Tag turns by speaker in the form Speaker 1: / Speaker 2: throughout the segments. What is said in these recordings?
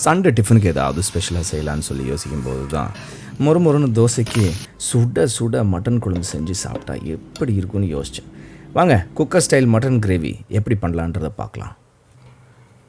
Speaker 1: Sunday டிஃபனுக்கு ஏதாவது ஸ்பெஷலாக செய்யலான்னு சொல்லி யோசிக்கும் போது தான் மொறுன்னு தோசைக்கு சுட சுட மட்டன் குழம்பு செஞ்சு சாப்பிட்டா எப்படி இருக்குன்னு யோசித்தேன். வாங்க குக்கர் ஸ்டைல் மட்டன் கிரேவி எப்படி பண்ணலான்றதை பார்க்கலாம்.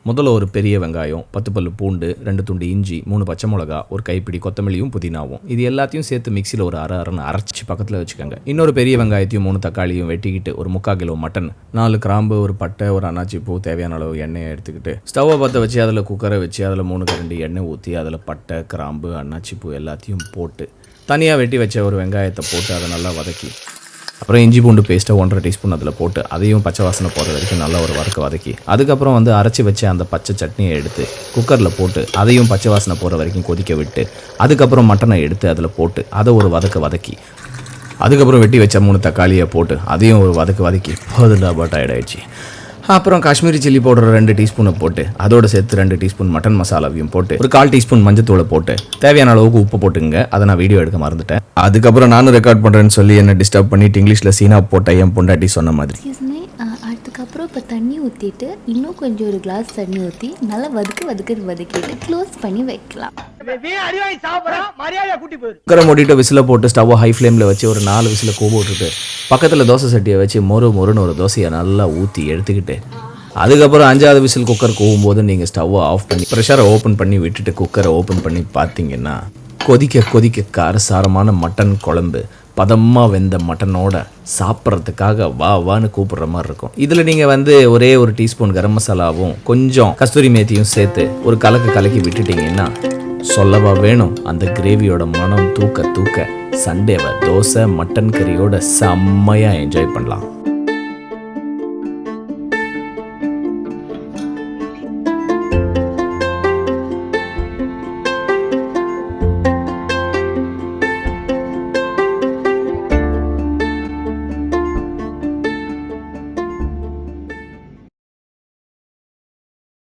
Speaker 1: முதல்ல ஒரு பெரிய வெங்காயம், 10 பல்லு பூண்டு, 2 துண்டு இஞ்சி, 3 பச்சை மிளகா, ஒரு கைப்பிடி கொத்தமல்லியும் புதினாவும், இது எல்லாத்தையும் சேர்த்து மிக்சியில் ஒரு அரைன்னு அரைச்சி பக்கத்தில் வச்சுக்கோங்க. இன்னொரு பெரிய வெங்காயத்தையும் 3 தக்காளியும் வெட்டிக்கிட்டு ஒரு 3/4 கிலோ மட்டன், 4 கிராம்பு, ஒரு பட்டை, ஒரு அன்னாச்சி பூ, தேவையான அளவு எண்ணெயை எடுத்துக்கிட்டு ஸ்டவ்வை பற்ற வச்சு அதில் குக்கரை வச்சு அதில் 3 கரண்டி எண்ணெய் ஊற்றி அதில் பட்டை, கிராம்பு, அன்னாச்சி பூ எல்லாத்தையும் போட்டு தனியாக வெட்டி வச்ச ஒரு வெங்காயத்தை போட்டு அதை நல்லா வதக்கி, அப்புறம் இஞ்சி பூண்டு பேஸ்ட்டை 1.5 டீஸ்பூன் அதில் போட்டு அதையும் பச்சை வாசனை போகிற வரைக்கும் நல்லா ஒரு வதக்கி, அதுக்கப்புறம் அரைச்சி வச்ச அந்த பச்சை சட்னியை எடுத்து குக்கரில் போட்டு அதையும் பச்சை வாசனை போகிற வரைக்கும் கொதிக்க விட்டு, அதுக்கப்புறம் மட்டனை எடுத்து அதில் போட்டு அதை ஒரு வதக்கி, அதுக்கப்புறம் வெட்டி வச்ச 3 தக்காளியை போட்டு அதையும் ஒரு வதக்கி போதுல பட் ஆகிடுச்சு. அப்புறம் காஷ்மீரி சில்லி பவுடர் 2 டீஸ்பூனை போட்டு அதோடு சேர்த்து 2 டீஸ்பூன் மட்டன் மசாலாவையும் போட்டு ஒரு 1/4 டீஸ்பூன் மஞ்சத்தூளை போட்டு தேவையான அளவுக்கு உப்பு போட்டுங்க. அதை நான் வீடியோ எடுக்க மறந்துட்டேன். அதுக்கப்புறம் நானும் ரெக்கார்ட் பண்ணுறேன்னு சொல்லி என்ன டிஸ்டர்ப் பண்ணிட்டு இங்கிலீஷில் சீனா போட்ட என் பொண்டாட்டி சொன்ன மாதிரி.
Speaker 2: அதுக்கப்புறம் இப்போ தண்ணி ஊற்றிட்டு இன்னும் கொஞ்சம் ஒரு கிளாஸ் தண்ணி ஊற்றி நல்லா வதக்கிட்டு க்ளோஸ் பண்ணி வைக்கலாம்.
Speaker 1: குக்கரை மூடிட்டு விசில போட்டு ஸ்டவ்வை ஹை ஃப்ளேமில் வச்சு ஒரு 4 விசில கூவ விட்டுட்டு பக்கத்தில் தோசை சட்டியை வச்சு மொறுன்னு ஒரு தோசையை நல்லா ஊற்றி எடுத்துக்கிட்டு, அதுக்கப்புறம் 5வது விசில் குக்கர் கூவும்போது நீங்கள் ஸ்டவ்வை ஆஃப் பண்ணி ப்ரெஷரை ஓப்பன் பண்ணி விட்டுட்டு குக்கரை ஓப்பன் பண்ணி பார்த்தீங்கன்னா கொதிக்க காரசாரமான மட்டன் குழம்பு பதமாக வெந்த மட்டனோட சாப்பிட்றதுக்காக வான்னு கூப்பிடுற மாதிரி இருக்கும். இதில் நீங்கள் ஒரே ஒரு டீஸ்பூன் கரம் மசாலாவும் கொஞ்சம் கஸ்தூரி மேத்தியும் சேர்த்து ஒரு கலக்கி விட்டுட்டிங்கன்னா சொல்லவா வேணும், அந்த கிரேவியோட மனம் தூக்க சண்டேவை தோசை மட்டன் கறியோட செம்மையாக என்ஜாய் பண்ணலாம்.